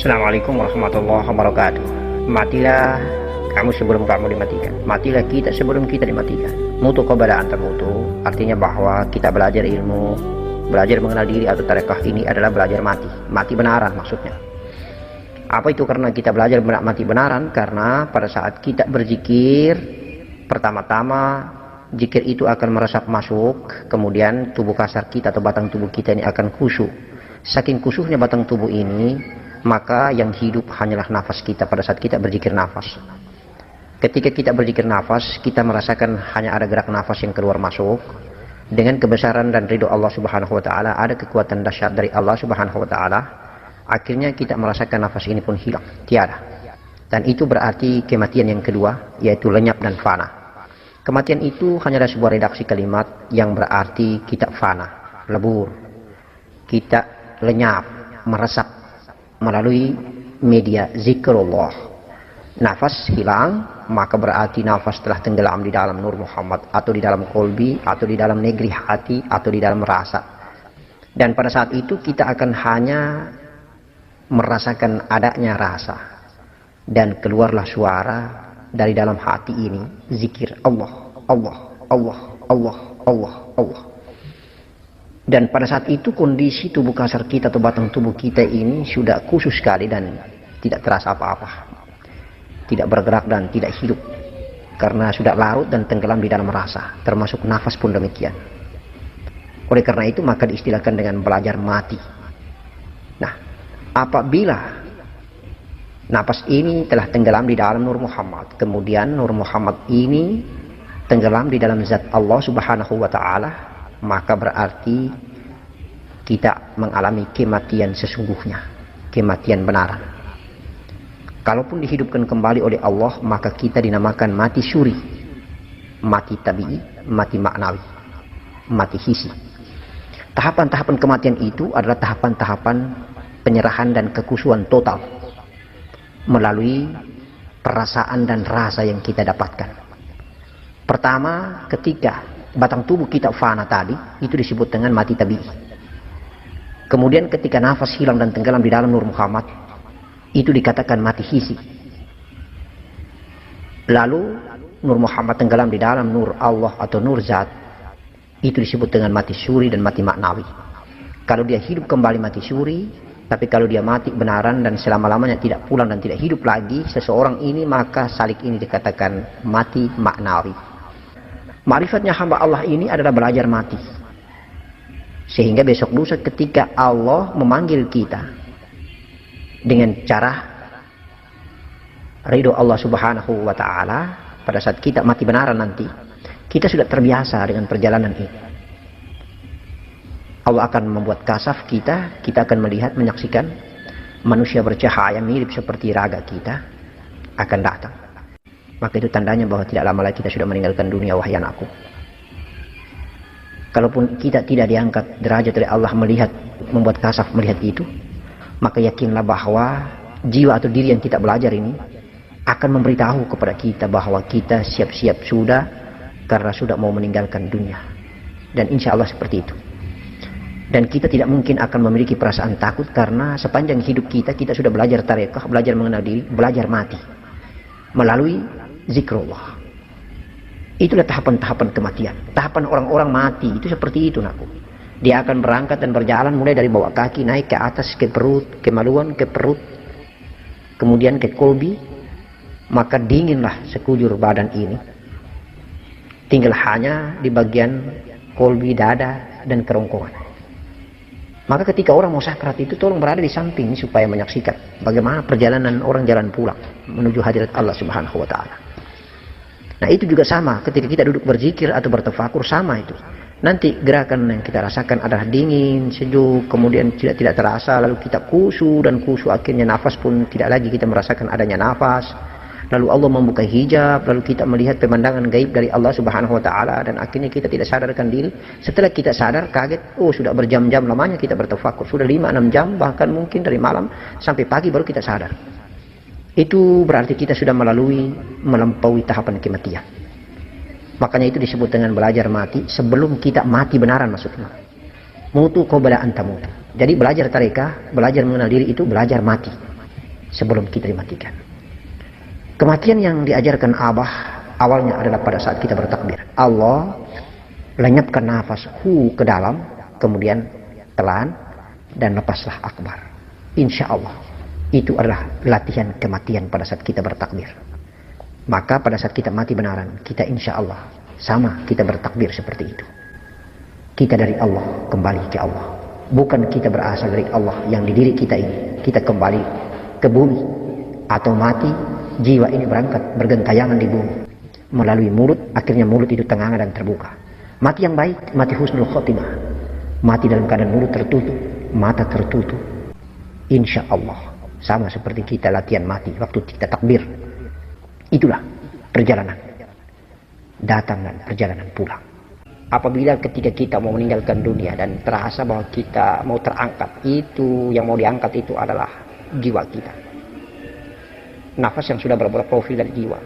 Assalamualaikum warahmatullahi wabarakatuh. Matilah kamu sebelum kamu dimatikan. Matilah kita sebelum kita dimatikan. Mutu qabla an tamutu, artinya bahwa kita belajar ilmu, belajar mengenal diri atau tarekah ini adalah belajar mati. Mati benaran maksudnya. Apa itu? Karena kita belajar mati benaran, karena pada saat kita berzikir, pertama-tama zikir itu akan meresap masuk, kemudian tubuh kasar kita atau batang tubuh kita ini akan khusyuk. Saking khusyuknya batang tubuh ini, maka yang hidup hanyalah nafas kita pada saat kita berzikir nafas. Ketika kita berzikir nafas, kita merasakan hanya ada gerak nafas yang keluar masuk. Dengan kebesaran dan ridho Allah Subhanahu wa taala, ada kekuatan dahsyat dari Allah Subhanahu wa taala. Akhirnya kita merasakan nafas ini pun hilang, tiada. Dan itu berarti kematian yang kedua, yaitu lenyap dan fana. Kematian itu hanyalah sebuah redaksi kalimat yang berarti kita fana, lebur. Kita lenyap, meresap melalui media zikrullah. Nafas hilang, maka berarti nafas telah tenggelam di dalam nur Muhammad, atau di dalam kolbi, atau di dalam negeri hati, atau di dalam rasa. Dan pada saat itu kita akan hanya merasakan adanya rasa, dan keluarlah suara dari dalam hati ini, zikir Allah, Allah, Allah, Allah, Allah, Allah. Dan pada saat itu kondisi tubuh kasar kita atau batang tubuh kita ini sudah khusus sekali dan tidak terasa apa-apa, tidak bergerak dan tidak hidup, karena sudah larut dan tenggelam di dalam rasa, termasuk nafas pun demikian. Oleh karena itu maka diistilahkan dengan belajar mati. Nah, apabila nafas ini telah tenggelam di dalam nur Muhammad, kemudian nur Muhammad ini tenggelam di dalam zat Allah Subhanahu wa taala, maka berarti kita mengalami kematian sesungguhnya, kematian benaran. Kalaupun dihidupkan kembali oleh Allah, maka kita dinamakan mati syuri, mati tabi'i, mati maknawi, mati hisi. Tahapan-tahapan kematian itu adalah tahapan-tahapan penyerahan dan kekhusyuan total melalui perasaan dan rasa yang kita dapatkan. Pertama, ketika batang tubuh kita fana tadi, itu disebut dengan mati tabi'i. Kemudian ketika nafas hilang dan tenggelam di dalam nur Muhammad, itu dikatakan mati hisi. Lalu nur Muhammad tenggelam di dalam nur Allah atau nur zat, itu disebut dengan mati syuri dan mati maknawi. Kalau dia hidup kembali mati syuri, tapi kalau dia mati benaran dan selama-lamanya tidak pulang dan tidak hidup lagi seseorang ini, maka salik ini dikatakan mati maknawi. Ma'rifatnya hamba Allah ini adalah belajar mati, sehingga besok lusa ketika Allah memanggil kita dengan cara ridho Allah Subhanahu wa taala, pada saat kita mati benaran nanti, kita sudah terbiasa dengan perjalanan ini. Allah akan membuat kasaf kita akan melihat, menyaksikan manusia bercahaya mirip seperti raga kita akan datang. Maka itu tandanya bahwa tidak lama lagi kita sudah meninggalkan dunia, wahai anakku. Kalaupun kita tidak diangkat derajat oleh Allah melihat, membuat kasaf melihat itu, maka yakinlah bahwa jiwa atau diri yang kita belajar ini akan memberitahu kepada kita bahwa kita siap-siap sudah, karena sudah mau meninggalkan dunia. Dan insya Allah seperti itu. Dan kita tidak mungkin akan memiliki perasaan takut, karena sepanjang hidup kita sudah belajar tarekah, belajar mengenal diri, belajar mati melalui zikrullah. Itulah tahapan-tahapan kematian. Tahapan orang-orang mati itu seperti itu, nakku. Dia akan berangkat dan berjalan mulai dari bawah kaki, naik ke atas, ke perut, kemaluan, ke perut, kemudian ke kolbi. Maka dinginlah sekujur badan ini, tinggal hanya di bagian kolbi, dada, dan kerongkongan. Maka ketika orang mau sakrat itu, tolong berada di samping supaya menyaksikan bagaimana perjalanan orang jalan pulang menuju hadirat Allah Subhanahu wa taala. Nah, itu juga sama ketika kita duduk berzikir atau bertafakur, sama itu. Nanti gerakan yang kita rasakan adalah dingin, sejuk, kemudian tidak terasa, lalu kita khusyuk, dan khusyuk akhirnya nafas pun tidak lagi kita merasakan adanya nafas. Lalu Allah membuka hijab, lalu kita melihat pemandangan gaib dari Allah Subhanahu wa taala, dan akhirnya kita tidak sadarkan diri. Setelah kita sadar, kaget, oh sudah berjam-jam lamanya kita bertafakur, sudah 5-6 jam, bahkan mungkin dari malam sampai pagi baru kita sadar. Itu berarti kita sudah melampaui tahapan kematian. Makanya itu disebut dengan belajar mati sebelum kita mati benaran, maksudnya. Mutu qabla an tamutu. Jadi belajar tarekah, belajar mengenal diri itu belajar mati. sebelum kita dimatikan. Kematian yang diajarkan Abah awalnya adalah pada saat kita bertakbir. Allah lenyapkan nafas ke dalam, kemudian telan dan lepaslah akbar. Insya Allah itu adalah latihan kematian pada saat kita bertakbir. Maka pada saat kita mati benaran, kita insya Allah sama kita bertakbir seperti itu. Kita dari Allah kembali ke Allah. Bukan kita berasal dari Allah yang di diri kita ini. Kita kembali ke bumi atau mati, jiwa ini berangkat bergentayangan di bumi melalui mulut, akhirnya mulut itu tenganga dan terbuka. Mati yang baik, mati husnul khotimah. Mati dalam keadaan mulut tertutup, mata tertutup. Insya Allah sama seperti kita latihan mati waktu kita takbir. Itulah perjalanan datang dan perjalanan pulang. Apabila ketika kita mau meninggalkan dunia dan terasa bahwa kita mau terangkat, itu yang mau diangkat itu adalah jiwa kita. Nafas yang sudah berprofil dari jiwa.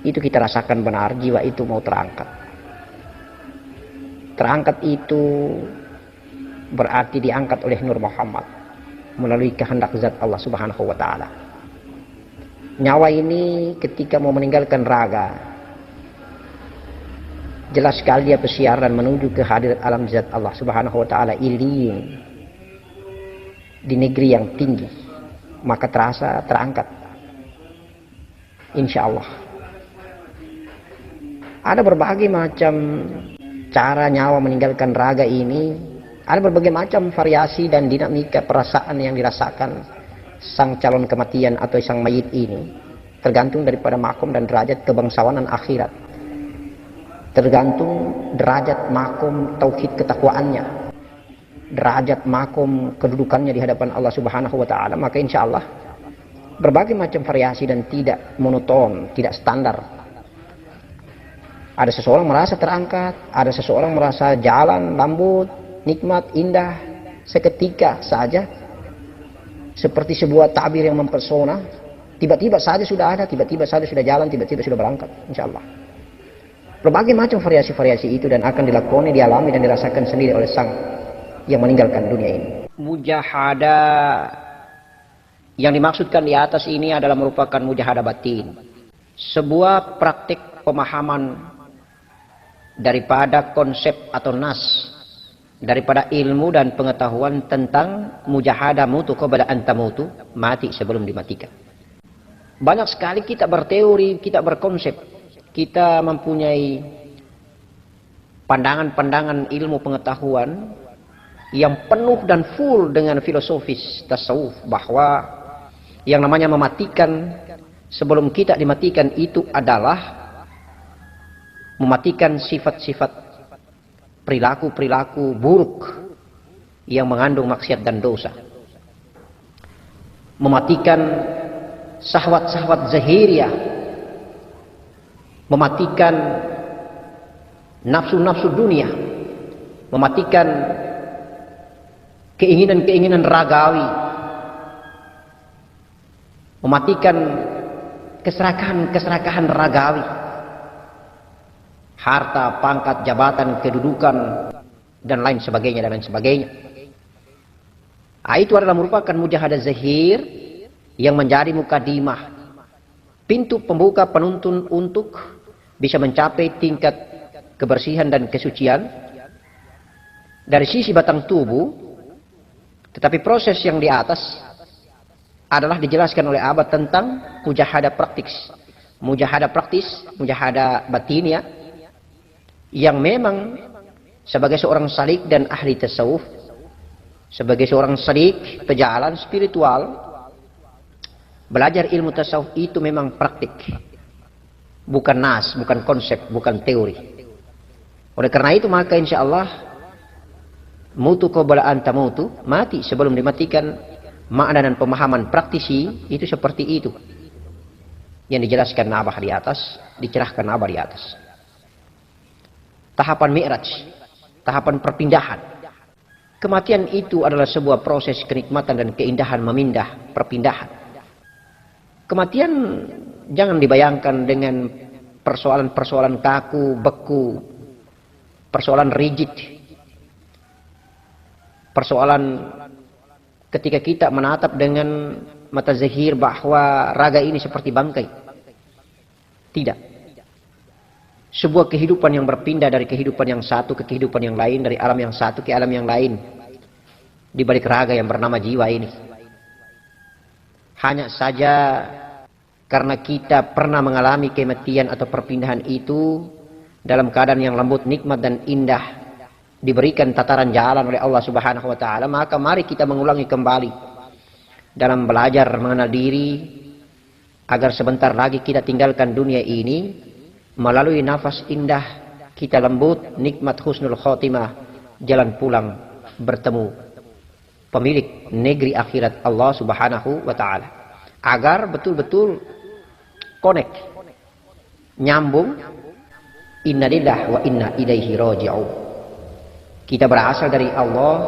Itu kita rasakan benar, jiwa itu mau terangkat. Terangkat itu berarti diangkat oleh Nur Muhammad melalui kehendak zat Allah Subhanahu wa Ta'ala. Nyawa ini ketika mau meninggalkan raga, jelas sekali dia bersiaran menuju ke hadirat alam zat Allah Subhanahu wa Ta'ala, ilin di negeri yang tinggi, maka terasa terangkat. Insya Allah. Ada berbagai macam cara nyawa meninggalkan raga ini. Ada berbagai macam variasi dan dinamika perasaan yang dirasakan sang calon kematian atau sang mayit ini. Tergantung daripada makom dan derajat kebangsawanan akhirat. Tergantung derajat makom tauhid ketakwaannya. Derajat makom kedudukannya di hadapan Allah Subhanahu wa Ta'ala. Maka insya Allah berbagai macam variasi dan tidak monoton, tidak standar. Ada seseorang merasa terangkat, ada seseorang merasa jalan lembut, nikmat, indah, seketika saja. Seperti sebuah tabir yang mempesona, tiba-tiba saja sudah ada, tiba-tiba saja sudah jalan, tiba-tiba sudah berangkat, insya Allah. Berbagai macam variasi-variasi itu dan akan dilakoni, dialami dan dirasakan sendiri oleh sang yang meninggalkan dunia ini. Mujahadah yang dimaksudkan di atas ini adalah merupakan mujahadah batin. Sebuah praktik pemahaman daripada konsep atau nas, daripada ilmu dan pengetahuan tentang mujahadah mutu qabla an tamutu, mati sebelum dimatikan. Banyak sekali kita berteori, kita berkonsep, kita mempunyai pandangan-pandangan ilmu pengetahuan yang penuh dan full dengan filosofis tasawuf, bahwa yang namanya mematikan sebelum kita dimatikan itu adalah mematikan sifat-sifat perilaku-perilaku buruk yang mengandung maksiat dan dosa. Mematikan syahwat-syahwat zahiriyah. Mematikan nafsu-nafsu dunia. Mematikan keinginan-keinginan ragawi. Mematikan keserakahan-keserakahan ragawi. Harta, pangkat, jabatan, kedudukan, dan lain sebagainya, dan lain sebagainya. Itu adalah merupakan mujahadah zahir yang menjadi mukadimah, pintu pembuka penuntun untuk bisa mencapai tingkat kebersihan dan kesucian dari sisi batang tubuh. Tetapi proses yang di atas adalah dijelaskan oleh Abad tentang mujahadah praktis. Mujahadah praktis, mujahadah batinnya, yang memang sebagai seorang salik dan ahli tasawuf, sebagai seorang salik pejalan spiritual, belajar ilmu tasawuf itu memang praktik, bukan nas, bukan konsep, bukan teori. Oleh karena itu maka insya Allah mutu qabla an tamutu, mati sebelum dimatikan, makna dan pemahaman praktisi itu seperti itu yang dijelaskan Abah di atas, dicerahkan Abah di atas. Tahapan mi'raj, tahapan perpindahan. Kematian itu adalah sebuah proses kenikmatan dan keindahan memindah, perpindahan. Kematian jangan dibayangkan dengan persoalan-persoalan kaku, beku, persoalan rigid, persoalan ketika kita menatap dengan mata zahir bahwa raga ini seperti bangkai. Tidak. Sebuah kehidupan yang berpindah dari kehidupan yang satu ke kehidupan yang lain, dari alam yang satu ke alam yang lain, di balik raga yang bernama jiwa ini. Hanya saja karena kita pernah mengalami kematian atau perpindahan itu dalam keadaan yang lembut, nikmat dan indah, diberikan tataran jalan oleh Allah Subhanahu wa taala, maka mari kita mengulangi kembali dalam belajar mengenal diri agar sebentar lagi kita tinggalkan dunia ini melalui nafas indah kita lembut, nikmat husnul khotimah, jalan pulang bertemu pemilik negeri akhirat Allah Subhanahu wa taala. Agar betul-betul connect, nyambung, inna lillahi wa inna ilaihi raji'un. Kita berasal dari Allah,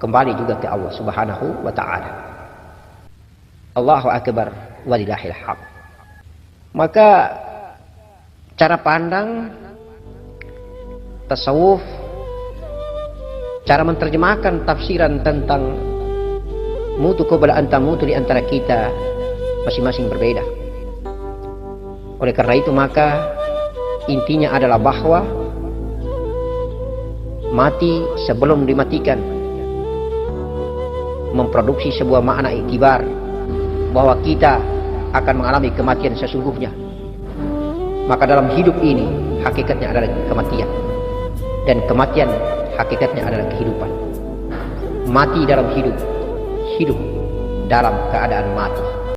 kembali juga ke Allah Subhanahu wa taala. Allahu akbar walillahil hamd. Maka cara pandang tasawuf, cara menerjemahkan tafsiran tentang mutu qabla an tamutu di antara kita masing-masing berbeda. Oleh karena itu maka intinya adalah bahwa mati sebelum dimatikan memproduksi sebuah makna iktibar bahwa kita akan mengalami kematian sesungguhnya. Maka dalam hidup ini hakikatnya adalah kematian, dan kematian hakikatnya adalah kehidupan. Mati dalam hidup, hidup dalam keadaan mati.